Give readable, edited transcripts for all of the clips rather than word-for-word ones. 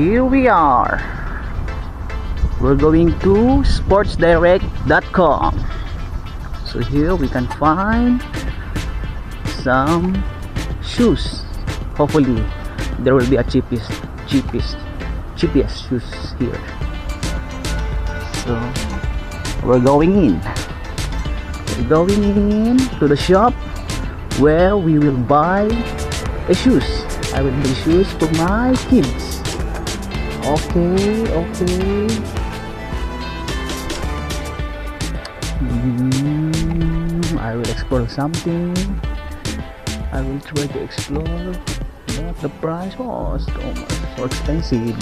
here we are. We're going to sportsdirect.com. So here we can find some shoes. Hopefully there will be a cheapest shoes here. So we're going in to the shop where we will buy a shoes. I will buy shoes for my kids. Okay. I will explore something. I will try to explore. But the price was so expensive.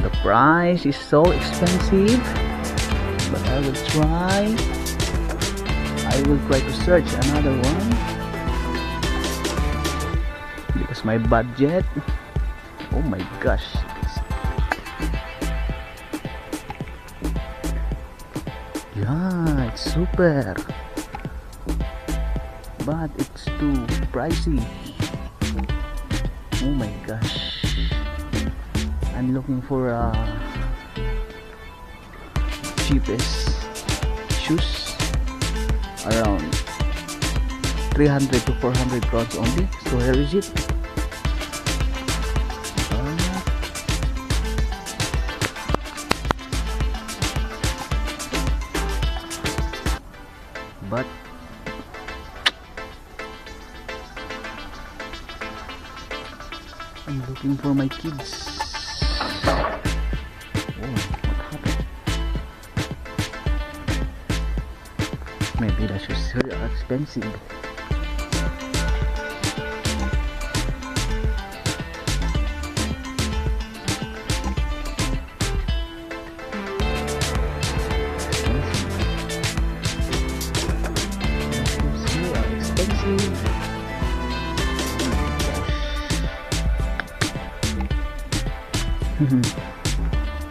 The price is so expensive, but I will try to search another one because my budget, oh my gosh, yeah, it's super, but it's too pricey. Oh my gosh, I'm looking for cheapest shoes around 300 to 400 crowns only. So here is it. But I'm looking for my kids. Maybe the shoes are expensive.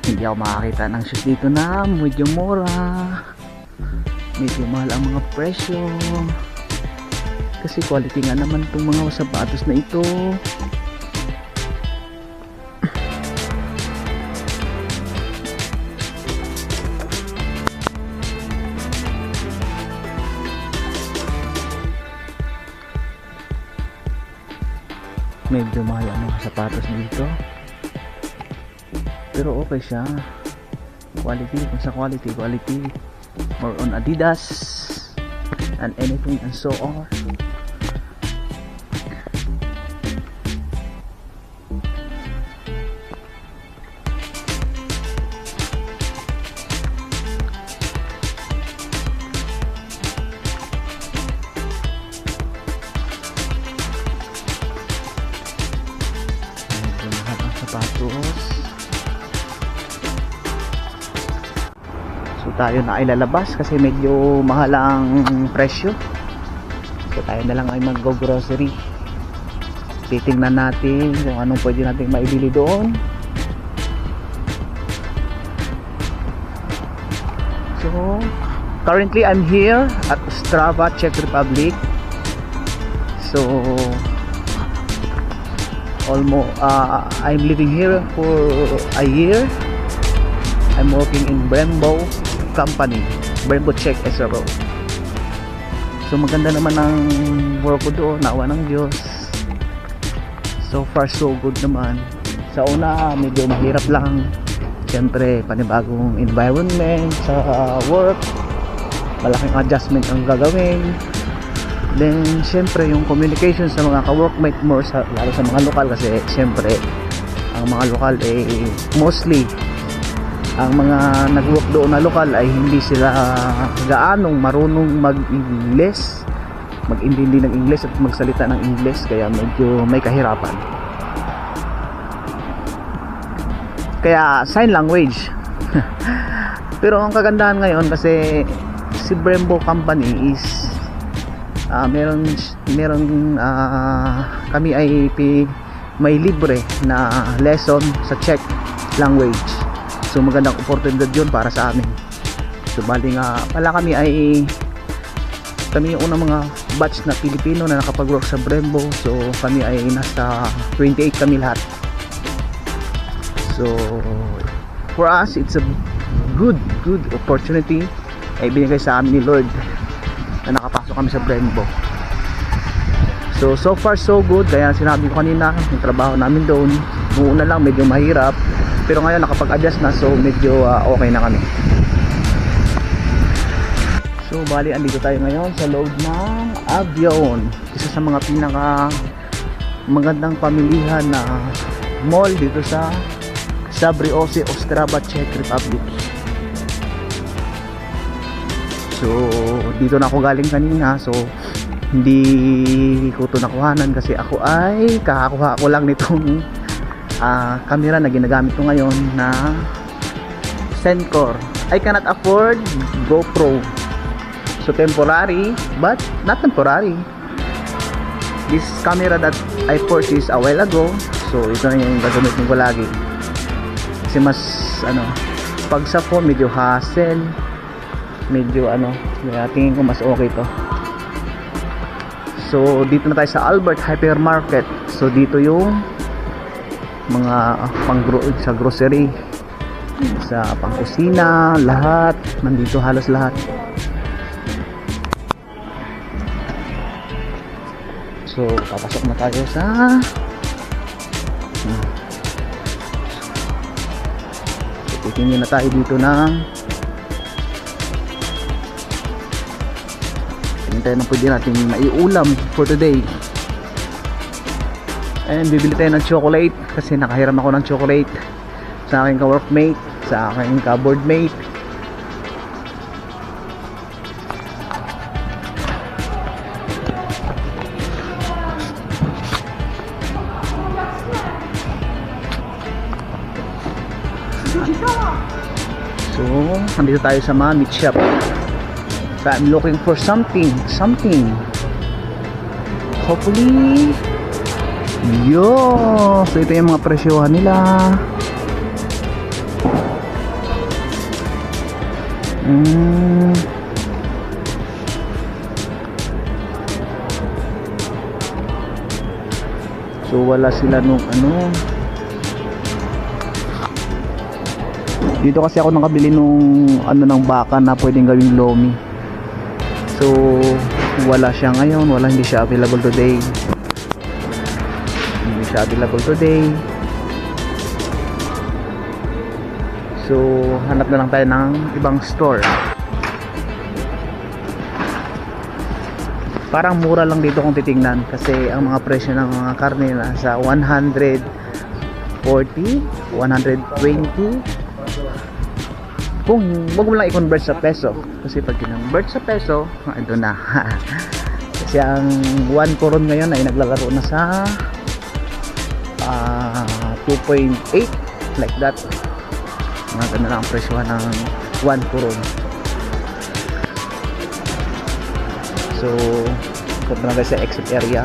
Hindi ako makakita ng shoes dito na medyo mura. Medyo mahal ang mga presyo kasi quality nga naman itong mga sapatos na ito. Medyo mahal ang mga sapatos dito, pero okay siya. Quality, kung sa quality more on Adidas and anything and so on. Medyo mahal ang sapatos. So tayo na ay lalabas kasi medyo mahal ang presyo. So tayo na lang ay mag-grocery. Titingnan natin kung anong pwede natin maibili doon. So currently I'm here at Ostrava, Czech Republic. So almost I'm living here for a year. I'm working in Brembo company, Brembo Czech SRO. So maganda naman ang work ko doon, nawa ng Diyos. So far so good naman. Sa una medyo mahirap lang, siyempre panibagong environment sa work, malaking adjustment ang gagawin. Then siyempre yung communication sa mga ka-workmate mo, lalo sa mga lokal, kasi siyempre ang mga lokal mostly ang mga nag-work doon na lokal ay hindi sila gaanong marunong mag-Ingles, mag-intindi ng Ingles at magsalita ng Ingles, kaya medyo may kahirapan. Kaya sign language. Pero ang kagandahan ngayon kasi si Brembo company is meron kami ay may libre na lesson sa Czech language. So magandang opportunity yun para sa amin. So bali nga pala kami yung unang mga batch na Pilipino na nakapag-work sa Brembo. So kami ay nasa 28 kami lahat. So for us, it's a good opportunity ay binigay sa amin ni Lord na nakapasok kami sa Brembo. So far so good. Kaya sinabi ko kanina, yung trabaho namin doon noon lang medyo mahirap, pero ngayon nakapag-adjust na, so medyo okay na kami. So bali andito tayo ngayon sa loob ng Avion, isa sa mga pinaka magandang pamilihan na mall dito sa Zabrze, Ostrava, Czech Republic. So dito na ako galing kanina, so hindi ko ito nakuhanan kasi ako ay kakakuha ko lang nitong camera na ginagamit ko ngayon na Sencor. I cannot afford GoPro, so temporary, but not temporary. This camera that I purchased a while ago, so ito na yung gagamitin ko lagi kasi mas pag sa phone medyo hassle, medyo kaya tingin ko mas okay to. So dito na tayo sa Albert Hypermarket. So dito yung mga sa grocery, sa pangkusina, lahat nandito, halos lahat. So papasok na tayo sa so, titingin na tayo dito ng tayo na pwede natin maiulam for today. And bibili tayo ng chocolate kasi nakahiram ako ng chocolate sa aking ka-workmate, sa aking ka-boardmate. So nandito tayo sa mga meat shop. So I'm looking for something. Hopefully, so ito yung mga presyohan nila. So wala sila nung dito kasi ako nakabili nung ng baka na pwedeng gawing lomi. So wala siya ngayon, hindi siya available today. So hanap na lang tayo ng ibang store. Parang mura lang dito kung titingnan kasi ang mga presyo ng mga karne nasa 140, 120. Kung wag mo lang i-convert sa peso, kasi pag i-convert sa peso, ito na. Kasi ang 1 koron ngayon ay naglalaro na sa 2.8, like that. Mga ganda na ang presyo ng 1 koron. So punta na tayo sa exit area.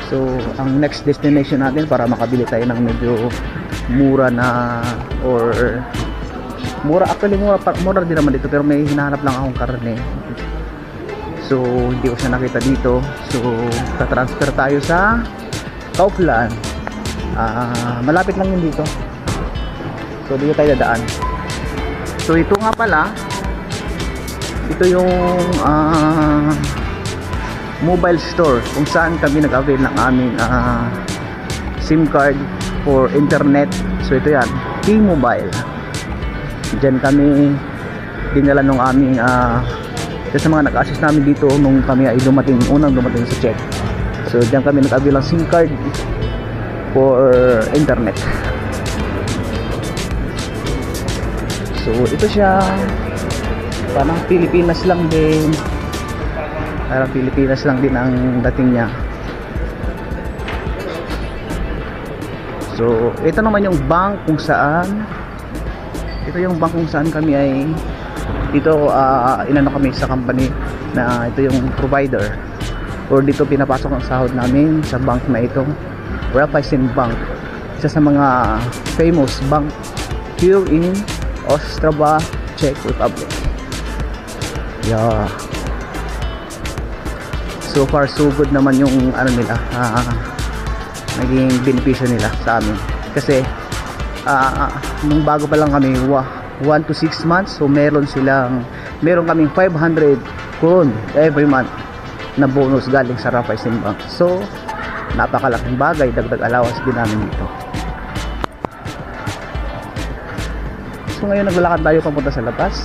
So ang next destination natin para makabili tayo ng medyo mura na, or mura din naman dito, pero may hinahanap lang akong karne. So hindi ko siya nakita dito, so tatransfer tayo sa Kaufland. Malapit lang yun dito, so dito tayo dadaan. So ito nga pala, ito yung mobile store kung saan kami nag-avail ng aming SIM card for internet. So ito yan, T-Mobile. Diyan kami dinala nung aming sa mga nag-assist namin dito nung kami ay unang dumating sa Czech. So diyan kami nag-avail ng SIM card for internet. So ito siya, parang Pilipinas lang din. Parang Pilipinas lang din ang dating niya. So ito naman yung bank kung saan kami ay dito inano kami sa company na ito yung provider, or dito pinapasok ang sahod namin sa bank na ito, Raiffeisen Bank, isa sa mga famous bank here in Ostrava, Czech Republic. Yeah. So far so good naman yung ano nila, naging benepisyo nila sa amin. Kasi nung bago pa lang kami 1 to 6 months, so meron kaming 500 kuron every month na bonus galing sa Raiffeisen Bank. So napakalaking bagay, dagdag allowance din namin dito. So ngayon naglalakad tayo papunta sa labas,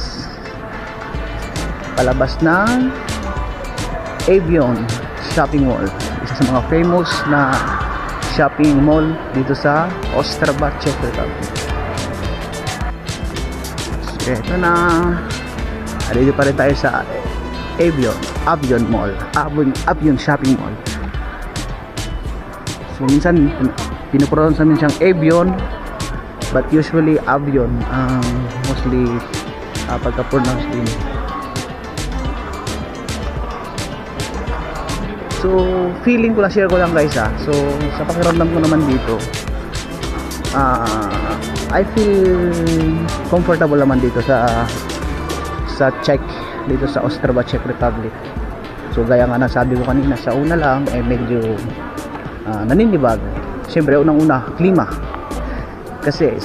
palabas ng Avion Shopping Mall, isa sa mga famous na shopping mall dito sa Ostrava, Czech Republic. So eto na, dito pa rin tayo sa Avion Mall, Avion Shopping Mall. So minsan pinupronounce namin siyang Avion, but usually Avion ang mostly pagka-pronounce din. So feeling ko lang, share ko lang guys so sa pakiramdam ko naman dito, I feel comfortable naman dito sa Czech, dito sa Ostrava, Czech Republic. So gaya nga nasabi ko kanina, sa una lang medyo naninibag. Siyempre unang-una klima, kasi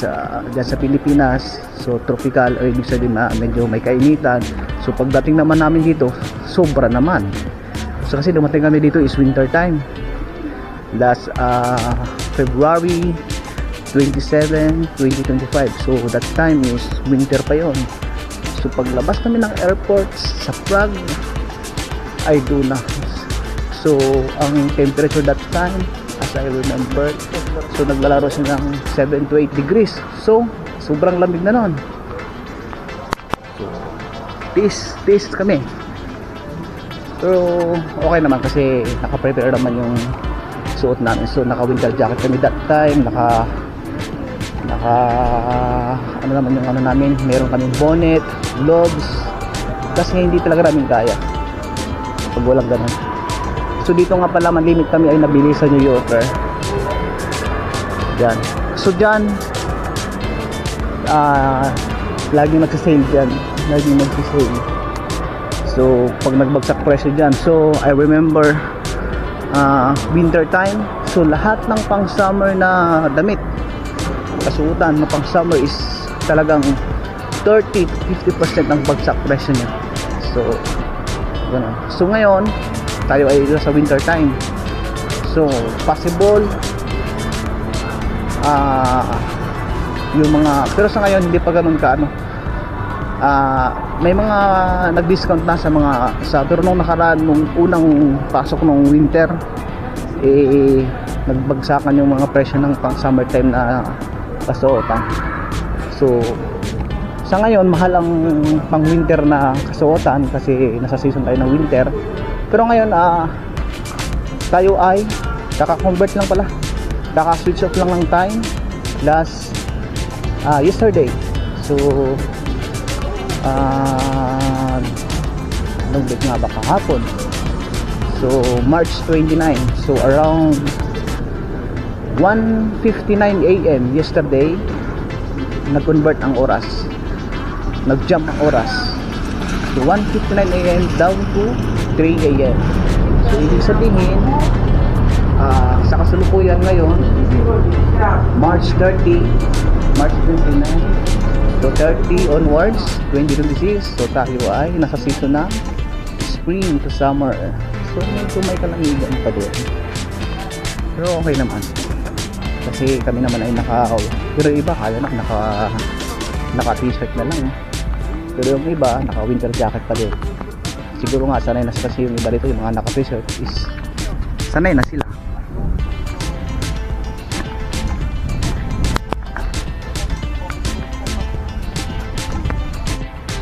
dyan sa Pilipinas, so tropical, o ibig sabihin na medyo may kainitan. So pagdating naman namin dito, sobra naman. So kasi dumating kami dito is winter time, last February 27, 2025. So that time is winter pa yon. So paglabas kami ng airport sa Prague, I do na. So ang temperature that time, as I remember, so naglalaro siya ng 7 to 8 degrees. So sobrang lamig na nun. So taste kami. Pero okay naman kasi naka-prepare naman yung suot namin. So naka-winter jacket kami that time, naka ano naman yung ano namin, meron kaming bonnet, gloves, kasi hindi talaga namin kaya pag walang ganun. So dito nga pala man-limit kami ay nabili sa New Yorker. Yan. So dyan laging nagsisale dyan, laging nagsisale. So pag nagbagsak presyo dyan, so I remember winter time, so lahat ng pang summer na damit, kasuotan na pang summer is talagang 30 to 50% ng bagsak presyo niya. So ganun. So ngayon tayo ay sa winter time, so possible yung mga, pero sa ngayon hindi pa ganun ka may mga nag-discount na pero nung nakaraan, nung unang pasok ng winter, nagbagsakan yung mga presyo ng pang summertime na kasuotan. So sa ngayon mahal ang pang winter na kasuotan kasi nasa season tayo ng winter. Pero ngayon tayo ay kaka-convert lang pala, kaka-switch off lang ng time last yesterday. So anong date nga ba kahapon? So March 29. So around 1:59 AM yesterday, nag-convert ang oras, nag-jump ang oras. So 1:59 AM down to 3 AM. So ibig sabihin sa kasalukuyan ngayon, March 30, March 29 to 30 onwards 2026, so tayo ay nasa season na spring to summer. So medyo may kalamigan pa din, pero okay naman kasi kami naman ay pero iba kaya na naka t-shirt na lang, pero yung iba naka winter jacket pa din. Siguro nga sanay na kasi yung iba dito, yung mga naka t-shirt is sanay na sila.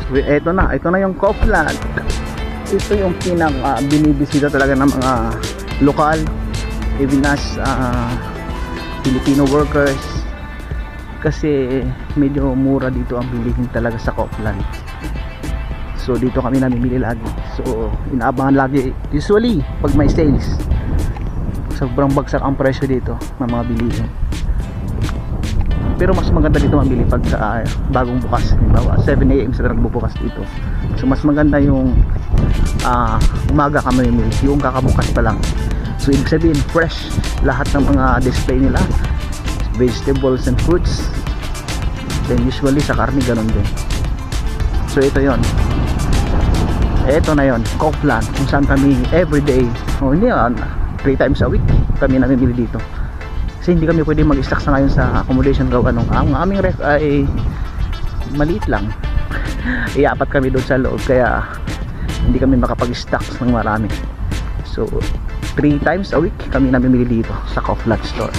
Ito na yung Kaufland. Ito yung binibisita talaga ng mga lokal, even as Filipino workers, kasi medyo mura dito ang bilihin talaga sa Kaufland. So dito kami namimili lagi. So inaabangan lagi usually pag may sales. Sobrang bagsak ang presyo dito ng mga bilihin. pero mas maganda dito mamili pag bagong bukas. Halimbawa 7 AM sila nagbubukas dito, so mas maganda yung umaga ka mamimili, yung kakabukas pa lang. So ibig sabihin fresh lahat ng mga display nila, vegetables and fruits. Then usually sa karne ganun din. So ito yon, ito na yon, Kaufland, kung saan kami everyday, hindi 3 times a week kami namimili dito. Kasi hindi kami pwede mag-stock sa ngayon sa accommodation gawa nung ang aming ref ay maliit lang. Iapat kami doon sa loob, kaya hindi kami makapag-stock ng marami. So 3 times a week kami namimili dito sa Kaufland store.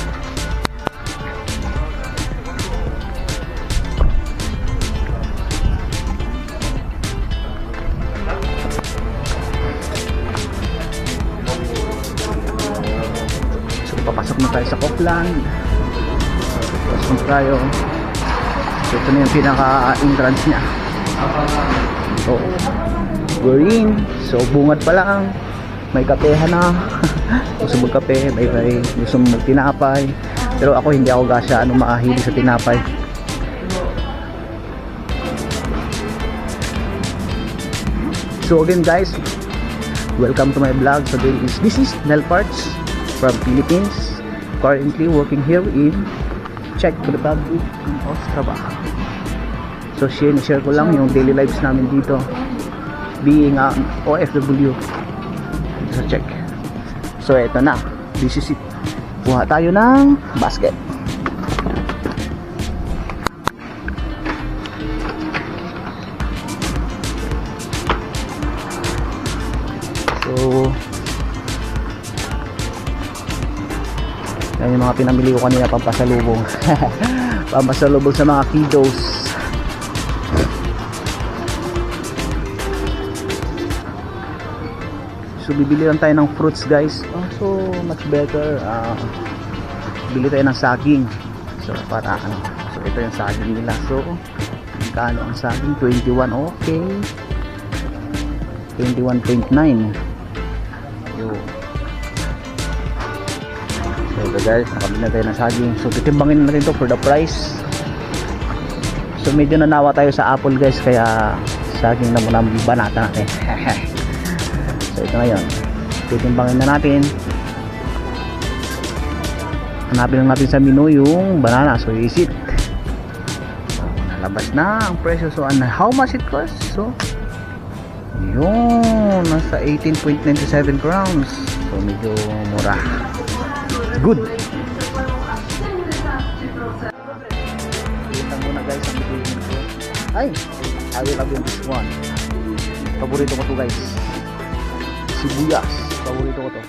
Papasok na tayo sa Kaufland. Pasok tayo. So ito na yung pinaka entrance nya. So we're in. So bungad pa lang, may kapehan na. Gusto magkape, may gusto magtinapay. Pero ako hindi ako gasya maahili sa tinapay. So again guys, welcome to my vlog. So this is Nel Parts from Philippines, currently working here in Czech Republic in Ostrava. So share ko lang yung daily lives namin dito being OFW sa Czech. So eto na, this is it. Kuha tayo ng basket. So yan yung mga pinamili ko kanina, pampasalubong. Pampasalubong sa mga kiddos. So bibili lang tayo ng fruits guys. So much better bili tayo ng saging. So para so ito yung saging nila. So magkano ang saging? 21, okay. 21.9. Yo. So ito guys, nakabili na tayo ng saging. So titimbangin natin to for the price. So medyo nanawa tayo sa apple guys, kaya saging na muna banata natin. So ito ngayon, titimbangin na natin. Hanapin lang natin sa menu yung banana. So is it, nalabas na ang presyo. So how much it costs? So yun, nasa 18.97 crowns. So medyo mura. Good. Kita muna guys ang bibigyan ko. Ay, I will have this one. Paborito ko to guys. Sibuyas. Paborito ko to.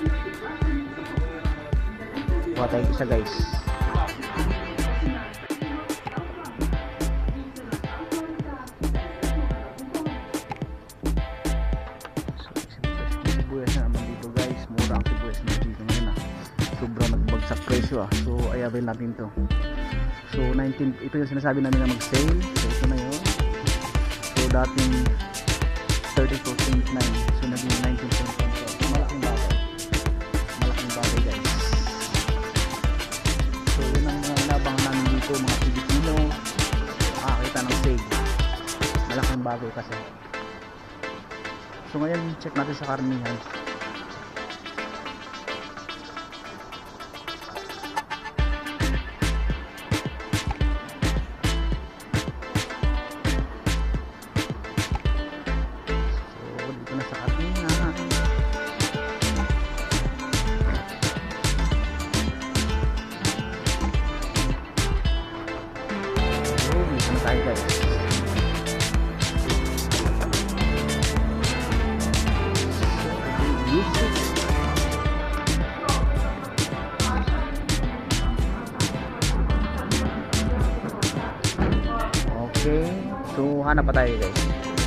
Kuha tayo isa guys. Sibuyas na naman dito guys. Mura ang sibuyas na dito ngayon sobrang nagbagsak presyo So i-avail natin to. So 19, ito yung sinasabi namin na mag-sale. So ito na yun. So dating 34.9, so naging 19.9. So malaking bagay. Malaking bagay guys. So yun ang mga inabangan namin dito, mga Pilipino makakita ng sale. Malaking bagay kasi. So ngayon check natin sa karnihan. Tayo guys. Okay, so hanap pa tayo guys.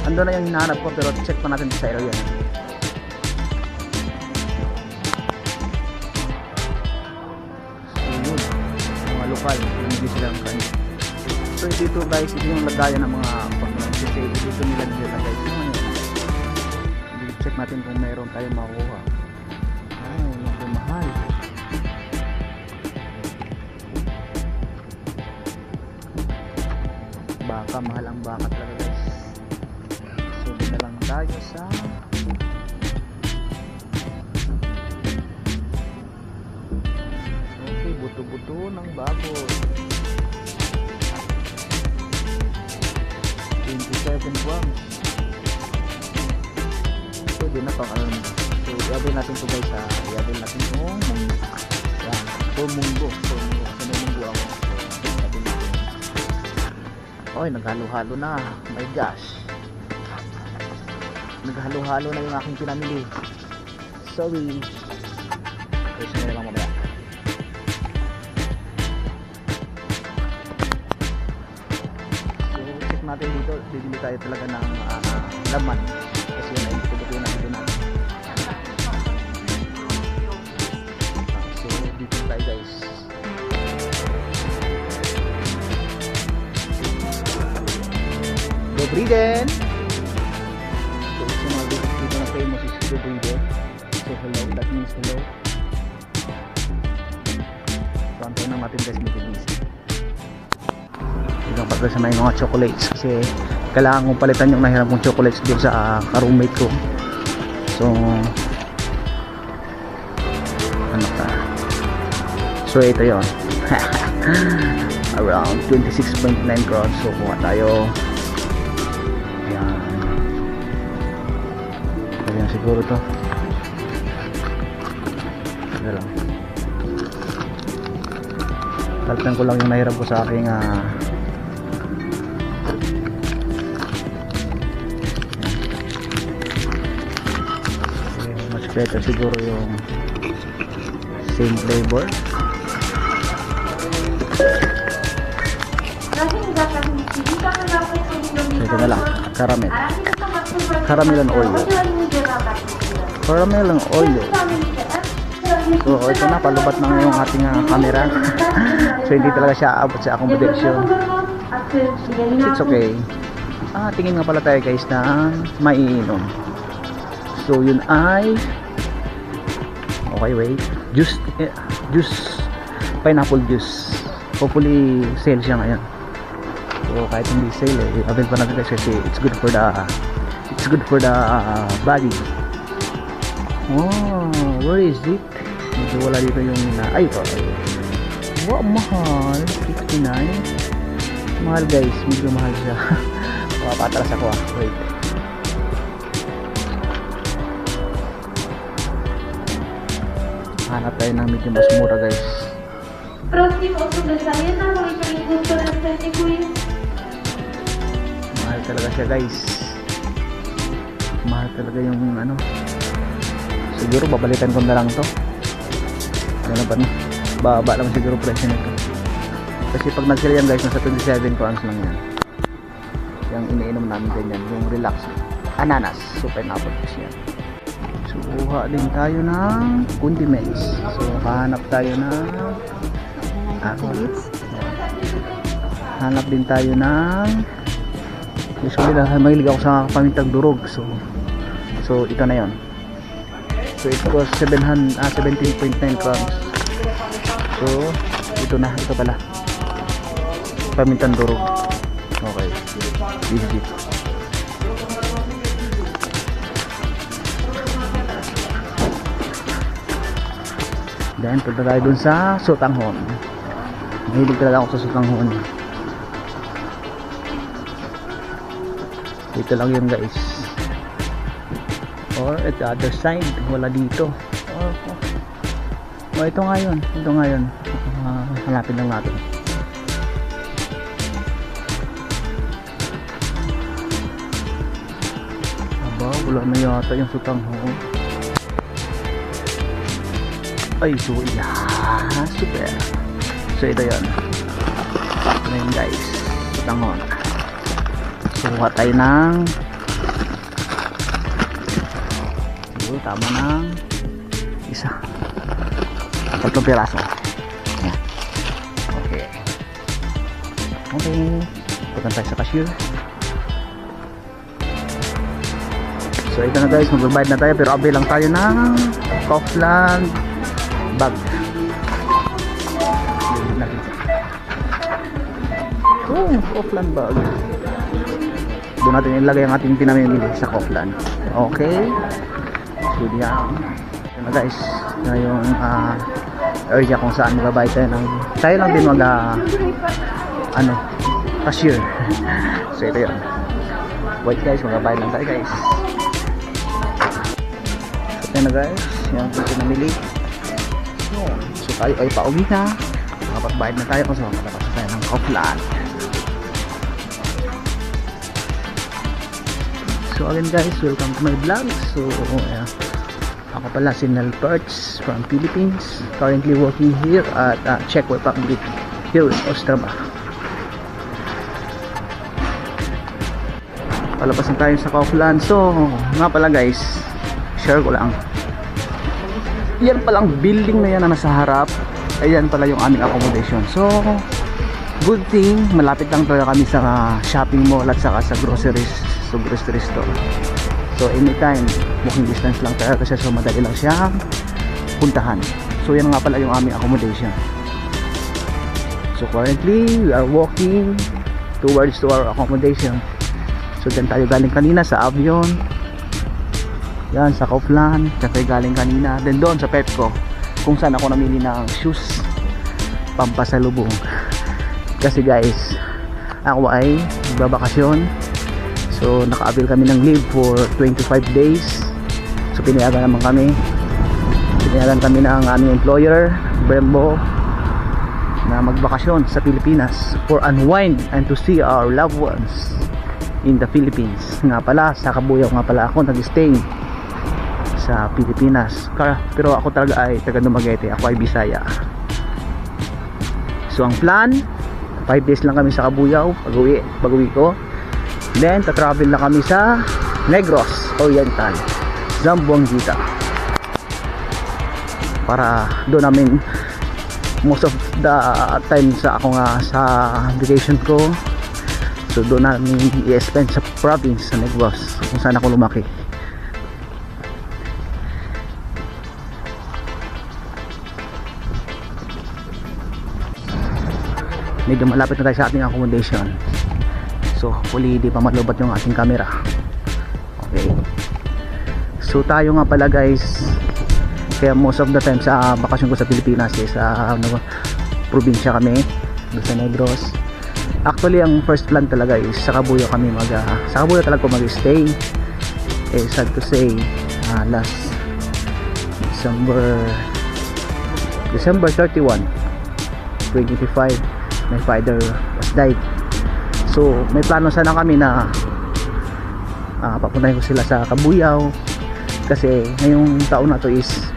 Ando na yung hinahanap ko, pero check pa natin sa area. So yun, mga lokal, hindi silang kanya. So dito guys, ito yung lagayan ng mga pag-sale. Dito nila nila guys. Check natin kung mayroon tayong makuha. Ay, medyo mahal. napakamahal ang baka talaga guys. So dito lang tayo sa okay, buto-buto ng baboy. 27 grams. So di na to so i-avail natin to guys, i-avail natin itong yan, for munggo kasi may munggo ako. So i-avail natin. Oy, naghalo-halo na, my gosh, naghalo-halo na yung aking pinamili. Sorry, kasi na lang mamaya. Natin dito, bibili tayo talaga ng laman kasi yun ay tubutin na dito natin. So dito tayo guys. Go Briden! So it's mga dito na famous is Go Briden. So hello, that means hello. So antayin na natin guys, medyo busy. Hanggang pagka sa may mga chocolates kasi kailangan kong palitan yung nahiram kong chocolates doon sa ka-roommate ko. So ano ka, so ito yun. Around 26.9 crowns. So kuha tayo, ayan, ayan siguro to. Ano lang, palitan ko lang yung nahiram ko sa aking better siguro yung same flavor. Ito na lang, caramel. Caramel and Oreo. Caramel and Oreo. So ito na, palubat na yung ating camera. So hindi talaga siya aabot sa accommodation. It's okay. Tingin nga pala tayo guys na maiinom. So yun ay okay, wait, juice, pineapple juice. Hopefully sale siya ngayon. So kahit hindi sale, avail pa natin kasi it's good for the body. Oh, where is it? Medyo wala dito yung ay, wow, mahal, 69. Mahal guys, medyo mahal siya. Patras ako wait. Hanap tayo ng medyo mas mura guys. Mahal talaga siya guys. Mahal talaga yung ano. Siguro babalikan ko na lang to. Ano ba, baba lang siguro presyo nito. Kasi pag nag-sale yan guys, nasa 27 pounds lang yan. Yung iniinom namin ganyan, yung relax ananas, so pineapple juice yan. So kuha din tayo ng condiments. So hanap tayo ng hanap din tayo ng, usually mahilig ako sa pamintang durog. So ito na yon. So it was 17.9 grams. So ito na, ito pala pamintang durog. Okay, legit. Then punta tayo dun sa sotanghon. Mahilig talaga ako sa sotanghon. Dito lang yun guys, or at the other side, wala dito. Oh, ito nga yun, hanapin lang natin. Aba, wala na yata yung sotanghon. Ay, so yeah, super. So ito yun. Ito yun guys, sotanghon. So kuha tayo ng tama ng isa, 3 piraso. Yan. Okay, punta tayo sa cashier. So ito na guys, magbabayad na tayo, pero avail lang tayo ng Kaufland bag. Kaufland bag. Doon natin ilagay ang ating pinamimili sa Kaufland. Okay. So diyan. Yan na guys. Na yung area kung saan magbabayad tayo lang din cashier. So ito yun. Wait guys, magbabayad lang tayo guys. So ito na guys. Yan yung pinamili. So tayo ay pauwi na. Makapagbayad na tayo kung saan makalabas tayo ng Kaufland. So again guys, welcome to my vlog. So ako pala si Nel Perts from Philippines, currently working here at Czech Republic here in Ostrava. Palabas na tayo sa Kaufland. So nga pala guys, share ko lang, yan palang building na yan na nasa harap, ayan pala yung aming accommodation. So good thing, malapit lang talaga kami sa shopping mall at saka sa grocery store. So anytime, walking distance lang talaga siya, so madali lang siya puntahan. So yan nga pala yung aming accommodation. So currently we are walking towards to our accommodation. So dyan tayo galing kanina sa Avion, yan sa Kaufland, dyan tayo galing kanina. Then doon sa Petco, kung saan ako namili ng shoes pampasalubong. Kasi guys, ako ay magbabakasyon. So naka-avail kami ng leave for 25 days. So pinayagan naman kami. Pinayagan kami ng aming employer, Brembo, na magbakasyon sa Pilipinas for unwind and to see our loved ones in the Philippines. Nga pala, sa Cabuyao nga pala ako nag-stay sa Pilipinas. Pero ako talaga ay taga Dumaguete, ako ay Bisaya. So ang plan, 5 days lang kami sa Cabuyao pag-uwi ko. Then tatravel na kami sa Negros Oriental, Zamboanguita, para doon namin most of the time sa vacation ko. So doon namin i-spend sa province sa Negros, kung saan ako lumaki. Medyo malapit na tayo sa ating accommodation. So hopefully di pa malubat yung ating camera. Okay. So tayo nga pala guys, kaya most of the time sa bakasyon ko sa Pilipinas sa probinsya kami, doon sa Negros. Actually ang first plan talaga is sa Cabuyao kami sa Cabuyao talaga ko mag-stay. Sad to say, last December 31, 2025, my father was died. So may plano sana kami na papuntahin ko sila sa Cabuyao, kasi ngayong taon na to is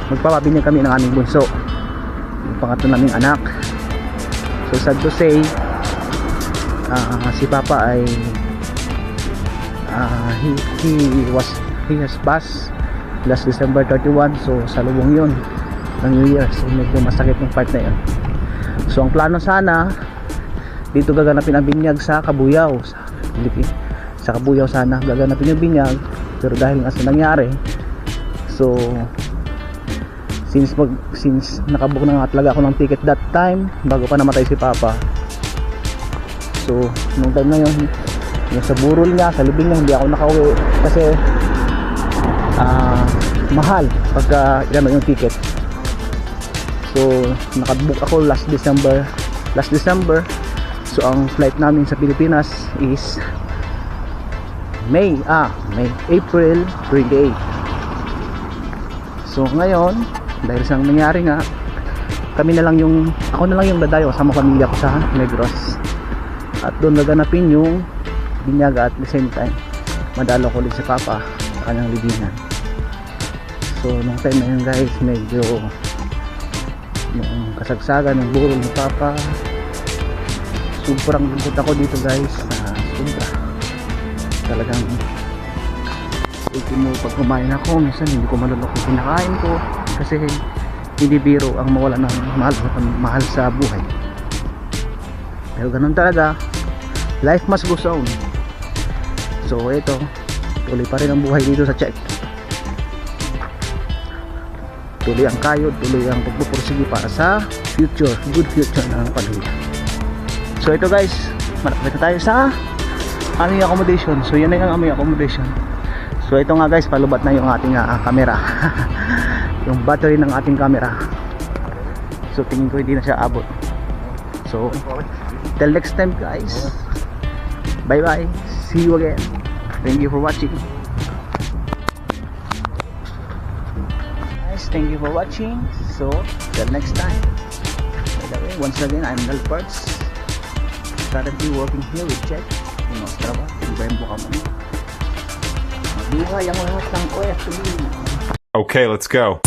magpapabinyag kami ng aming bunso, yung pangatlo naming anak. So sad to say, si Papa ay he has passed last December 31. So sa lubong yun ng New Year, so medyo masakit yung part na yun. So ang plano sana, dito gaganapin ang binyag sa Cabuyao, sa Cabuyao sana gaganapin yung binyag. Pero dahil nga sa nangyari, so since nakabook na nga talaga ako ng ticket that time, bago pa namatay si Papa. So nung time na yun, yung sa burol niya, sa libing niya, hindi ako nakauwi kasi mahal pagka ilan yung ticket. So nakabook ako last December. So ang flight namin sa Pilipinas is April 28. So ngayon, dahil sa nangyari nga, ako na lang yung dadayo sama pamilya ko sa Negros. At doon gaganapin yung binyaga, at the same time madalo ko din si Papa sa kanyang libingan. So nung time na yun guys, medyo yung kasagsagan ng burol ni Papa, sobrang lungkot ako dito guys. Sobra talagang mo pag kumain ako, minsan hindi ko malulok yung kinakain ko, kasi hindi biro ang mawala ng mahal sa buhay. Pero ganun talaga, life must go on. So ito, tuloy pa rin ang buhay dito sa Czech. Tuloy ang kayod, tuloy ang pagpupursige para sa future, good future ng pamilya. So ito guys, malapit na tayo sa aming accommodation. So yan na yung aming accommodation. So ito nga guys, palubat na yung ating camera. Yung battery ng ating camera. So tingin ko hindi na siya abot. So till next time guys, bye bye, see you again, thank you for watching guys, thank you for watching. So till next time. By the way, once again, I'm Nel Parts, currently working here with Check in Ostrava, in Brembo Company. Mabuhay ang lahat ng OFW. Okay, let's go.